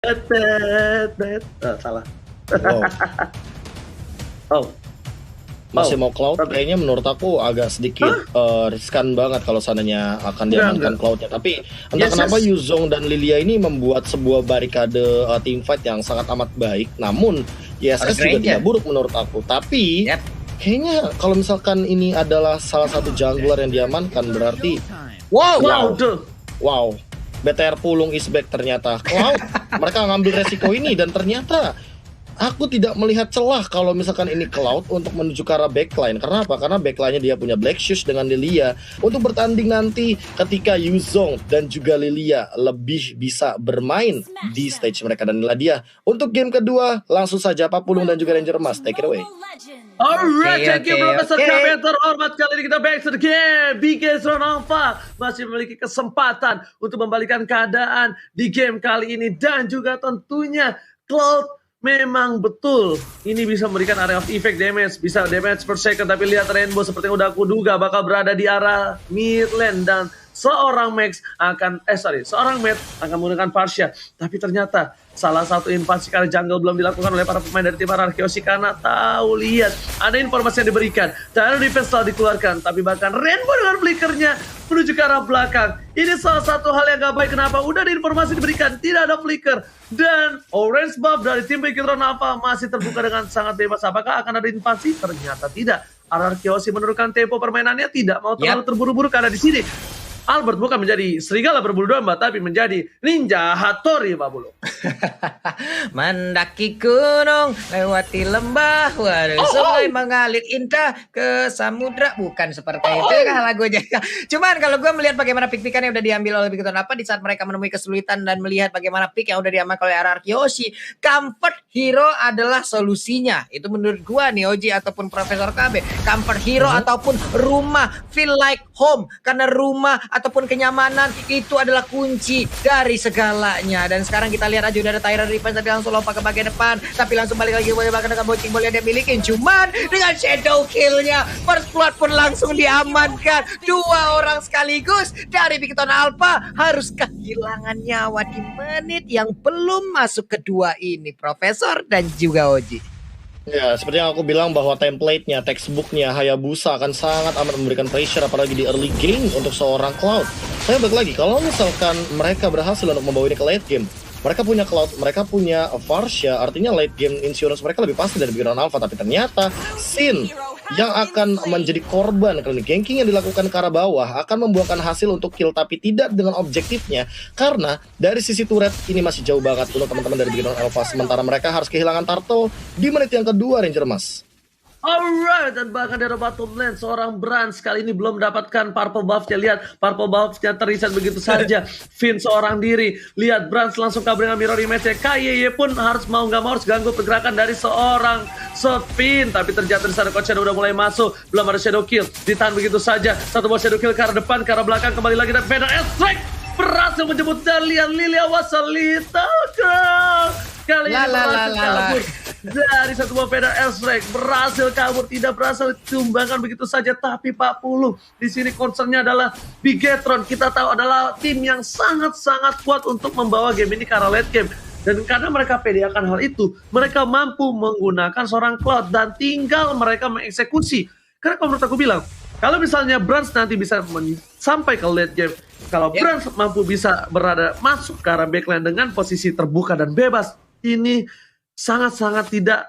Salah. Wow. Oh, Masih mau Cloud, tapi- kayaknya menurut aku agak sedikit riskan banget kalau seandainya akan diamankan Cloudnya. Tapi entah Yes, kenapa yes. Yuzong dan Lilia ini membuat sebuah barikade teamfight yang sangat amat baik. Namun YSS juga Ranger. tidak buruk menurut aku. Tapi Yep. kayaknya kalau misalkan ini adalah salah satu jungler yang diamankan, berarti Wow. wow, BTR Pulung is back ternyata. Cloud, mereka ngambil resiko ini dan ternyata aku tidak melihat celah kalau misalkan ini Cloud untuk menuju ke arah backline. Karena apa? Karena backline-nya dia punya Black Shoes dengan Lilia untuk bertanding nanti ketika Yuzong dan juga Lilia lebih bisa bermain di stage mereka. Dan inilah dia untuk game kedua, langsung saja Pak Pulung dan juga Ranger Mas, take it away. Alright, thank you Oke, Profesor oke. kami yang terhormat. Kali ini kita back to the game. BK Zone Alpha masih memiliki kesempatan untuk membalikan keadaan di game kali ini. Dan juga tentunya Cloud memang betul ini bisa memberikan area of effect damage, bisa damage per second. Tapi lihat Rainbow seperti yang udah aku duga bakal berada di arah mid lane. Dan seorang Max akan seorang Matt akan menggunakan Parsha. Tapi ternyata salah satu invasi kali jungle belum dilakukan oleh para pemain dari tim Ararkioshi karena tahu lihat ada informasi yang diberikan. Tyro defense telah dikeluarkan, tapi bahkan Rainbow dengan flickernya menuju ke arah belakang. Ini salah satu hal yang gak baik. Kenapa? Udah ada informasi diberikan, tidak ada flicker. Dan orange buff dari tim Beacon Alpha masih terbuka dengan sangat bebas. Apakah akan ada invasi? Ternyata tidak. Ararkioshi menurunkan tempo permainannya, tidak mau terlalu terburu-buru karena di sini Albert bukan menjadi serigala berbulu domba, tapi menjadi ninja Hattori, Pak Bulu. Mendaki gunung, lewati lembah, waduh, sungai mengalir indah ke samudra. Bukan seperti itu kan lagunya. Cuman kalau gue melihat bagaimana pick-pickan yang udah diambil oleh Beacon apa di saat mereka menemui kesulitan dan melihat bagaimana pick yang udah diamankan oleh Ararkioshi, comfort hero adalah solusinya. Itu menurut gue nih Oji ataupun Profesor KB. Comfort hero ataupun rumah, feel like home. Karena rumah ataupun kenyamanan itu adalah kunci dari segalanya. Dan sekarang kita lihat aja udah ada Tyra defense tapi langsung lompat ke bagian depan, tapi langsung balik lagi boleh bahkan dengan bocing boleh dia milikin. Cuman dengan shadow killnya first blood pun langsung diamankan. Dua orang sekaligus dari Beacon Alpha harus kehilangan nyawa di menit yang belum masuk kedua ini, Profesor dan juga Oji. Ya, seperti yang aku bilang bahwa template-nya, textbook-nya Hayabusa akan sangat amat memberikan pressure apalagi di early game untuk seorang Cloud. Saya balik lagi, kalau misalkan mereka berhasil untuk membawa ini ke late game, mereka punya Cloud, mereka punya Varsha, artinya late game insurance mereka lebih pasti dari Beacon Alpha. Tapi ternyata Sin yang akan menjadi korban kali ini, ganking yang dilakukan ke arah bawah akan membuahkan hasil untuk kill, tapi tidak dengan objektifnya. Karena dari sisi turret ini masih jauh banget untuk teman-teman dari Beacon Alpha. Sementara mereka harus kehilangan Turtle di menit yang kedua, Ranger Mas. Alright, dan bahkan dari bottom lane seorang Brands kali ini belum mendapatkan purple buff-nya. Lihat, purple buff-nya terreset begitu saja. Finn seorang diri. Lihat, Brands langsung kabur dengan mirror image-nya. KYY pun harus mau nggak mau harus ganggu pergerakan dari seorang Finn. Tapi ternyata di sana Coach Shadow udah mulai masuk. Belum ada shadow kill. Ditahan begitu saja. Satu buah shadow kill ke arah depan, ke arah belakang. Kembali lagi dan Vader Strike berhasil menjemput Dalian Lilia was a little girl. Kali ini berhasil kabur dari satu buah Vader Strike, berhasil kabur, tidak berhasil ditumbangkan begitu saja. Tapi Pak Pulu di sini concernnya adalah Bigetron. Kita tahu adalah tim yang sangat-sangat kuat untuk membawa game ini ke arah late game. Dan karena mereka pede akan hal itu, mereka mampu menggunakan seorang Cloud dan tinggal mereka mengeksekusi. Karena kalau menurut aku bilang, kalau misalnya Brands nanti bisa sampai ke late game, kalau Brands mampu bisa berada masuk ke arah backline dengan posisi terbuka dan bebas, ini sangat-sangat tidak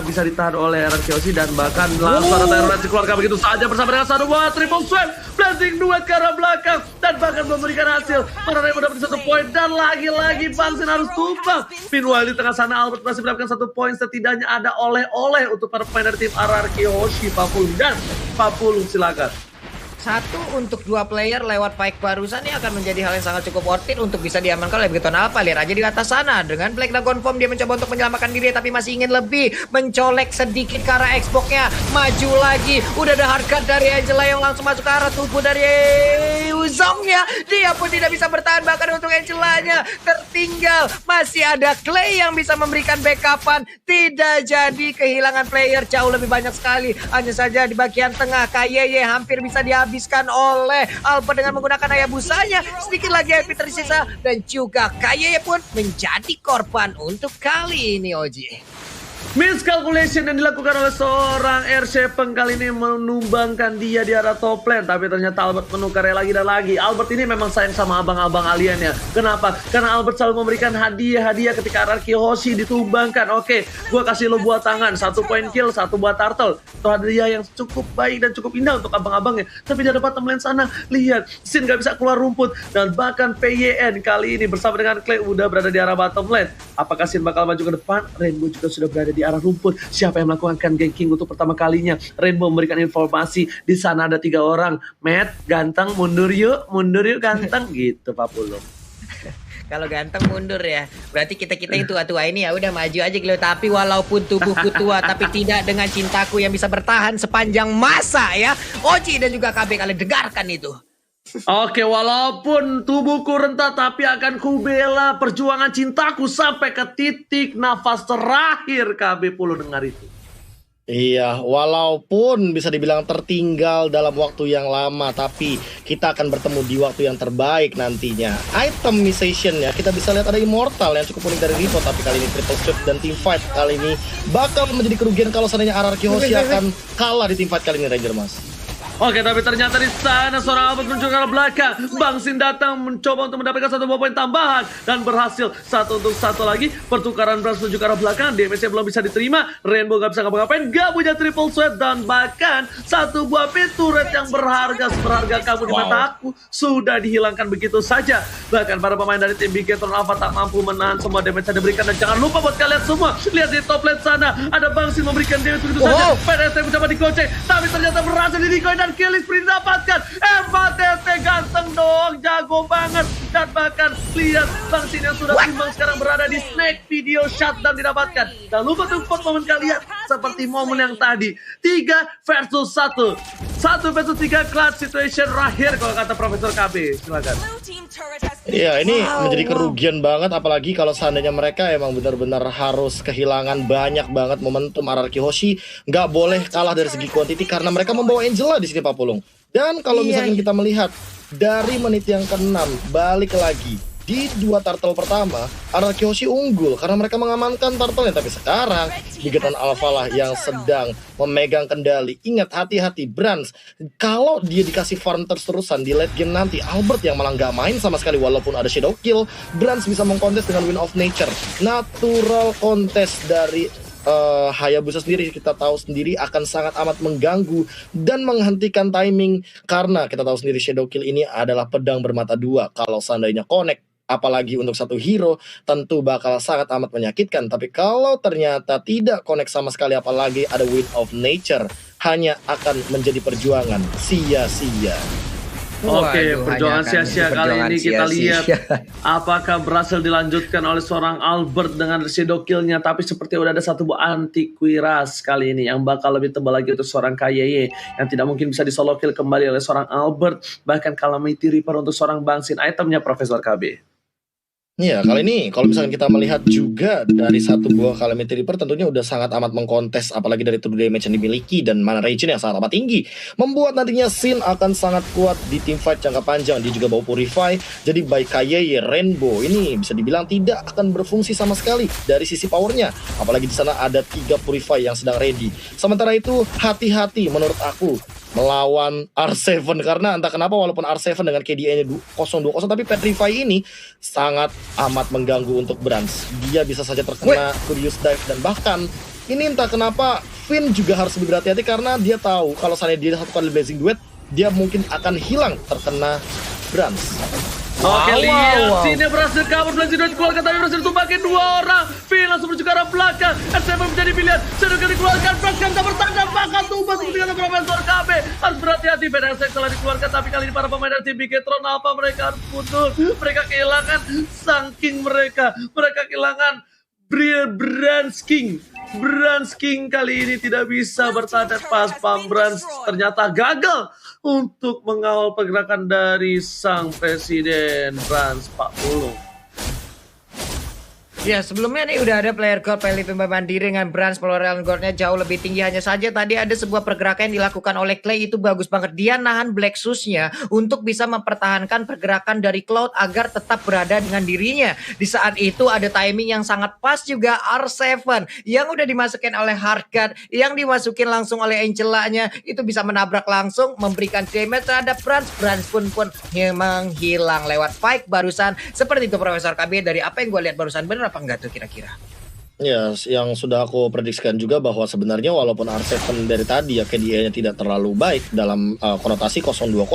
bisa ditahan oleh Ararkioshi. Dan bahkan langsung ada Tyrant dikeluarkan begitu saja bersama dengan satu buah triple swipe, planting duet ke arah belakang dan bahkan memberikan hasil. Mana mendapat satu poin dan lagi-lagi Bangsin harus tumbang. Meanwhile di tengah sana Albert masih mendapatkan satu poin. Setidaknya ada oleh-oleh untuk para pemain dari tim Ararkioshi. Papulung dan Papulung silakan. Satu untuk dua player lewat Pike barusan ini akan menjadi hal yang sangat cukup worth it untuk bisa diamankan oleh Beacon Alpha. Lihat aja di atas sana dengan Black Dragon Form dia mencoba untuk menyelamatkan diri tapi masih ingin lebih, mencolek sedikit ke arah Xbox-nya, maju lagi. Udah ada hardcut dari Angela yang langsung masuk ke arah tubuh dari Wuzongnya. Dia pun tidak bisa bertahan, bahkan untuk Angelanya tertinggal. Masih ada Clay yang bisa memberikan backupan. Tidak jadi, kehilangan player jauh lebih banyak sekali. Hanya saja di bagian tengah KYY hampir bisa dihabiskan oleh Albert dengan menggunakan Hayabusanya. Sedikit lagi HP tersisa dan juga KYY pun menjadi korban untuk kali ini, Oji. Miscalculation yang dilakukan oleh seorang RC Peng kali ini menumbangkan dia di arah top lane. Tapi ternyata Albert menukarnya lagi dan lagi. Albert ini memang sayang sama abang-abang aliennya. Kenapa? Karena Albert selalu memberikan hadiah-hadiah ketika Araki Hoshi ditumbangkan. Oke, gue kasih lo buat tangan, 1 point kill, 1 buat turtle. Itu hadiah yang cukup baik dan cukup indah untuk abang-abangnya. Tapi di bottom lane sana, lihat, Sin gak bisa keluar rumput. Dan bahkan PYN kali ini bersama dengan Clay udah berada di arah bottom lane. Apakah Sin bakal maju ke depan? Rainbow juga sudah berada di arah rumput. Siapa yang melakukan ganking untuk pertama kalinya? Rainbow memberikan informasi di sana ada 3 orang. Matt, ganteng, mundur yuk ganteng gitu Pak Pulung. Kalau ganteng mundur ya. Berarti kita-kita yang tua-tua ini ya udah maju aja gitu. Tapi walaupun tubuhku tua tapi tidak dengan cintaku yang bisa bertahan sepanjang masa ya. Oji dan juga KB, kalian dengarkan itu. Oke, walaupun tubuhku rentah tapi akan kubela perjuangan cintaku sampai ke titik nafas terakhir. KB Pulu dengar itu. Iya, walaupun bisa dibilang tertinggal dalam waktu yang lama, tapi kita akan bertemu di waktu yang terbaik nantinya. Itemization ya, kita bisa lihat ada Immortal yang cukup unik dari Ripo, tapi kali ini Triple Swift dan Teamfight kali ini bakal menjadi kerugian kalau seandainya RRQ Hoshi akan kalah di Teamfight kali ini, Ranger Mas. Oke, tapi ternyata di sana seorang Albert muncul ke arah belakang. Bang Sin datang mencoba untuk mendapatkan 1 buah poin tambahan dan berhasil 1 untuk 1 lagi. Pertukaran Brans menuju ke arah belakang. Damage-nya belum bisa diterima. Rainbow gak bisa ngapa-ngapain. Gak punya triple sweat dan bahkan 1 buah pintu red yang berharga seberharga kamu di mata aku sudah dihilangkan begitu saja. Bahkan para pemain dari tim Bigetron Alpha tak mampu menahan semua damage yang diberikan. Dan jangan lupa buat kalian semua, lihat di top lane sana ada Bang Sin memberikan damage begitu saja. PDST mencoba digocek, tapi ternyata berhasil di-decoy dan kill sprint didapatkan. MVTT ganteng dong, jago banget. Dan bahkan lihat Bang Sin yang sudah tumbang sekarang berada di snake video shutdown didapatkan. Dan lupa tuh momen kalian seperti momen yang tadi, 3 versus 1, 1 versus 3 clutch situation terakhir kalau kata Profesor KB. Silakan. Iya, ini menjadi kerugian banget, apalagi kalau seandainya mereka emang benar-benar harus kehilangan banyak banget momentum. RRQ Hoshi nggak boleh kalah dari segi kuantiti karena mereka membawa Angela di sini Pak Pulung. Dan kalau misalkan kita melihat dari menit yang ke-6 balik lagi di 2 turtle pertama, RRQ Hoshi unggul karena mereka mengamankan turtle-nya. Tapi sekarang Bigetron Alpha lah yang sedang memegang kendali. Ingat, hati-hati Brans, kalau dia dikasih farm terus-terusan di late game nanti, Albert yang malah nggak main sama sekali. Walaupun ada Shadow Kill, Brans bisa mengkontes dengan Wind of Nature. Natural contest dari Hayabusa sendiri kita tahu sendiri akan sangat amat mengganggu dan menghentikan timing, karena kita tahu sendiri Shadow Kill ini adalah pedang bermata 2. Kalau seandainya connect, apalagi untuk satu hero, tentu bakal sangat amat menyakitkan. Tapi kalau ternyata tidak connect sama sekali, apalagi ada Wind of Nature, hanya akan menjadi perjuangan sia-sia. Oke, Waduh, perjuangan hanya akan sia-sia kali perjuangan ini kita sia-sia. lihat apakah berhasil dilanjutkan oleh seorang Albert dengan shadow kill-nya. Tapi seperti udah ada 1 buah anti kuiras kali ini yang bakal lebih tebal lagi untuk seorang KYY yang tidak mungkin bisa di solo kill kembali oleh seorang Albert. Bahkan Calamity Reaper untuk seorang Bang Sin, itemnya Profesor KB. Iya, kali ini kalau misalkan kita melihat juga dari 1 buah Calamity Reaper tentunya udah sangat amat mengkontes, apalagi dari true damage yang dimiliki dan mana regen yang sangat amat tinggi, membuat nantinya Sin akan sangat kuat di teamfight jangka panjang. Dia juga bawa Purify, jadi baik KYY, Rainbow ini bisa dibilang tidak akan berfungsi sama sekali dari sisi powernya, apalagi di sana ada 3 Purify yang sedang ready. Sementara itu hati-hati menurut aku melawan R7, karena entah kenapa walaupun R7 dengan KDA-nya 0-20, tapi Petrify ini sangat amat mengganggu untuk Brans. Dia bisa saja terkena Curious Dive, dan bahkan ini entah kenapa Finn juga harus lebih berhati-hati karena dia tahu kalau seandainya dia 1 kali Blazing Duet, dia mungkin akan hilang terkena Brans. Oke, lihat sini berhasil kabur, Blazing Duet keluarkan, tapi berhasil tumbakin 2 orang. Finn langsung menuju ke arah belakang. R7 menjadi pilihan, Shadow Kill dikeluarkan, Brans kan tak bertanda, bakal tumbas seperti kata Profesor KB. Harus berhati-hati, BDSX telah dikeluarkan, tapi kali ini para pemain dari tim Bigetron apa mereka harus mundur. Mereka kehilangan saking mereka kehilangan Brans King kali ini tidak bisa bertahan pas Pang Brans ternyata gagal untuk mengawal pergerakan dari sang presiden Brans 40. Ya sebelumnya nih udah ada player gold Felipe Mandiri dengan Brans perolehan goldnya jauh lebih tinggi. Hanya saja tadi ada sebuah pergerakan yang dilakukan oleh Clay itu bagus banget. Dia nahan Black Shoes-nya untuk bisa mempertahankan pergerakan dari Cloud agar tetap berada dengan dirinya. Di saat itu ada timing yang sangat pas juga R7 yang udah dimasukin oleh Hardguard, yang dimasukin langsung oleh Angela-nya. Itu bisa menabrak langsung, memberikan damage terhadap Brans. Brans pun menghilang lewat fight barusan. Seperti itu Profesor KB, dari apa yang gue lihat barusan, bener apa enggak tuh kira-kira? Ya, yang sudah aku prediksikan juga bahwa sebenarnya walaupun R7 dari tadi ya KDA-nya tidak terlalu baik dalam konotasi 0-2-0,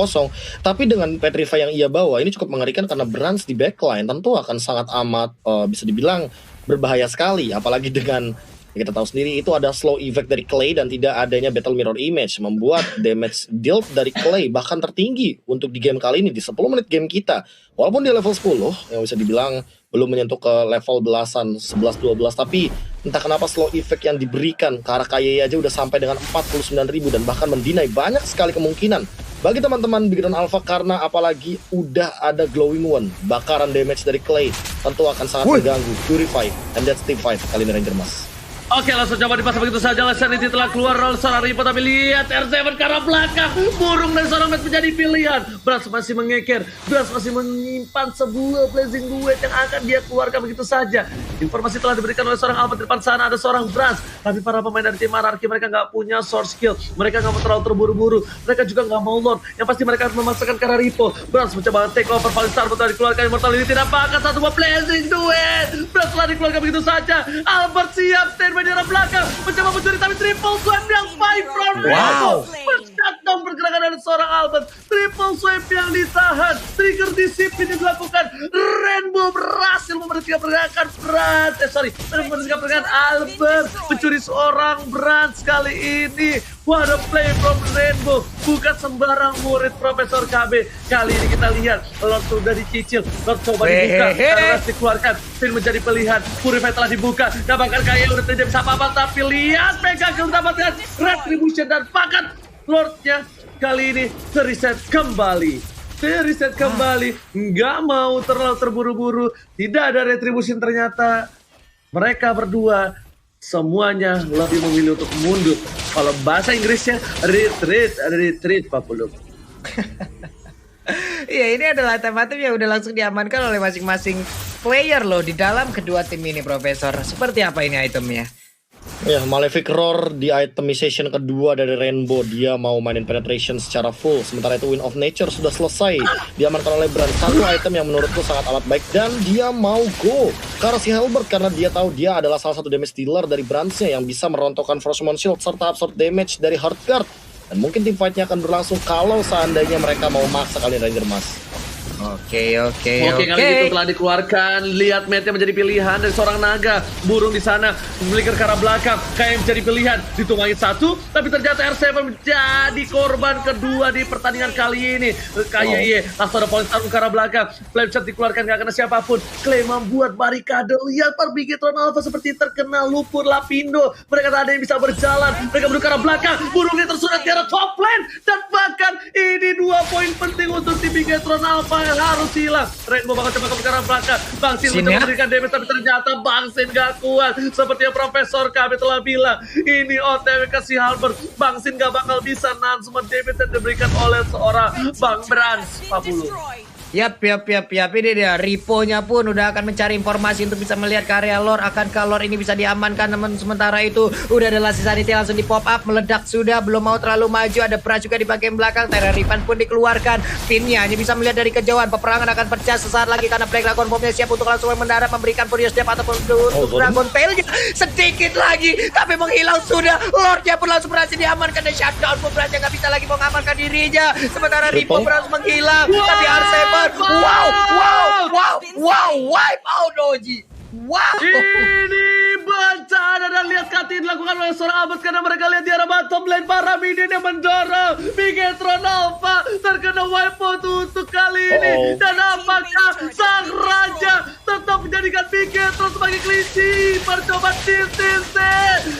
tapi dengan Petrify yang ia bawa ini cukup mengerikan karena Brans di backline tentu akan sangat amat bisa dibilang berbahaya sekali, apalagi dengan kita tahu sendiri itu ada slow effect dari Clay dan tidak adanya battle mirror image membuat damage dealt dari Clay bahkan tertinggi untuk di game kali ini di 10 menit game kita. Walaupun di level 10 yang bisa dibilang belum menyentuh ke level belasan 11-12, tapi entah kenapa slow effect yang diberikan ke arah KYE aja udah sampai dengan 49.000 dan bahkan mendinai banyak sekali kemungkinan bagi teman-teman Big Run Alpha karena apalagi udah ada glowing one, bakaran damage dari Clay tentu akan sangat mengganggu Purify, and that's team fight kali ini Ranger Mas. Oke, langsung coba dipasang begitu saja. Sanity telah keluar oleh seorang Ripo, tapi lihat R7 ke arah belakang. Burung dan seorang Matt menjadi pilihan. Brans masih mengeker. Brans masih menyimpan sebuah blazing duet yang akan dia keluarkan begitu saja. Informasi telah diberikan oleh seorang Albert. Di depan sana ada seorang Brans. Tapi para pemain dari tim Anarchy mereka nggak punya source skill. Mereka nggak mau terlalu terburu-buru. Mereka juga nggak mau Lord. Yang pasti mereka akan memaksakan ke arah Ripo. Brans mencoba take over. Valistar telah dikeluarkan. Immortal ini tidak pakai satu buah blazing duet. Brans telah dikeluarkan begitu saja. Albert siap stand di arah belakang, mencoba mencuri tapi triple swipe yang fight from Rainbow. Shutdown pergerakan dari seorang Albert. Triple swipe yang ditahan. Trigger disiplin yang dilakukan. Rainbow berhasil memberhentikan pergerakan Brans. Memberhentikan pergerakan Albert. Mencuri seorang Brans kali ini. What a play from Rainbow. Bukan sembarang murid Profesor KB. Kali ini kita lihat Lord sudah dicicil. Lord coba dibuka. Karena dikeluarkan. Finn menjadi pilihan. Purify telah dibuka. Dan bahkan kayaknya udah tidak bisa apa-apa. Tapi lihat Mega Kill mendapatkan Retribution dan paket Lordnya kali ini reset kembali. Nggak mau terlalu terburu-buru. Tidak ada Retribution ternyata. Mereka berdua semuanya lebih memilih untuk mundur. Kalau bahasa Inggrisnya retreat Pak Pulung. Iya, ini adalah tematif yang udah langsung diamankan oleh masing-masing player loh di dalam kedua tim ini, Profesor. Seperti apa ini itemnya? Ya, Malefic Roar di itemization kedua dari Rainbow. Dia mau mainin penetration secara full. Sementara itu Wind of Nature sudah selesai diamankan oleh Brand. Satu item yang menurutku sangat amat baik. Dan dia mau go ke arah si Halberd karena dia tahu dia adalah salah satu damage dealer dari Brands-nya yang bisa merontokkan Frostmourne Shield serta absorb damage dari Hardguard. Dan mungkin tim fight-nya akan berlangsung kalau seandainya mereka mau maksa kali Ranger Mas. Oke. Kali itu telah dikeluarkan. Lihat Matt yang menjadi pilihan dari seorang naga. Burung di sana memiliki ke arah belakang. Kayak menjadi pilihan. Ditumangin satu, tapi ternyata R7 menjadi korban kedua di pertandingan kali ini. Kayak langsung ada Polistar ke arah belakang. Flameshot dikeluarkan gak kena siapapun. Clay membuat barikade. Lihat Bigetron Alpha seperti terkena lumpur lapindo. Mereka tak ada yang bisa berjalan. Mereka menuju ke arah belakang. Burungnya tersurat di arah top lane. Dan bahkan ini 2 poin penting untuk tim Bigetron Alpha yang harus hilang. Rainbow bakal coba ke arah belakang. Bang Sin memberikan damage tapi ternyata Bang Sin gak kuat. Seperti yang Profesor KB telah bilang. Ini OTW ke si Halberd. Bang Sin gak bakal bisa nahan semua damage yang diberikan oleh seorang Bang Brans 40. Yap. Ini dia. Ripo-nya pun udah akan mencari informasi untuk bisa melihat ke area lore. Akankah lore ini bisa diamankan? Namun sementara itu udah ada Lassie Sanity langsung di pop up. Meledak sudah. Belum mau terlalu maju. Ada Bra juga di bagian belakang. Terra Ripan pun dikeluarkan. Finnya hanya bisa melihat dari kejauhan. Peperangan akan pecah sesaat lagi karena Black Dragon Bomb-nya siap untuk langsung mendarat. Memberikan Furious Death ataupun untuk Dragon Tail-nya. Sedikit lagi. Tapi menghilang sudah. Lord-nya pun langsung berhasil diamankan. Dan shutdown pun berhasil nggak bisa lagi mengamankan dirinya. Sementara Ripo berhasil menghilang. Tapi R7 wipe out Doji. Wow. Ini bencana dan lihat Kati dilakukan oleh seorang Albert karena mereka lihat di arah bottom lane para minion yang mendorong Bigetron Alpha terkena wipe out untuk kali ini. Dan apakah sang raja tetap menjadikan pikir terus bagi kelinci. Percobaan Tintin.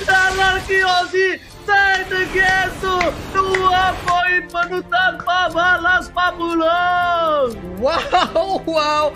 Anarki Ozzy. Say the game to 2 poin penuh tanpa balas Pamulung. Wow.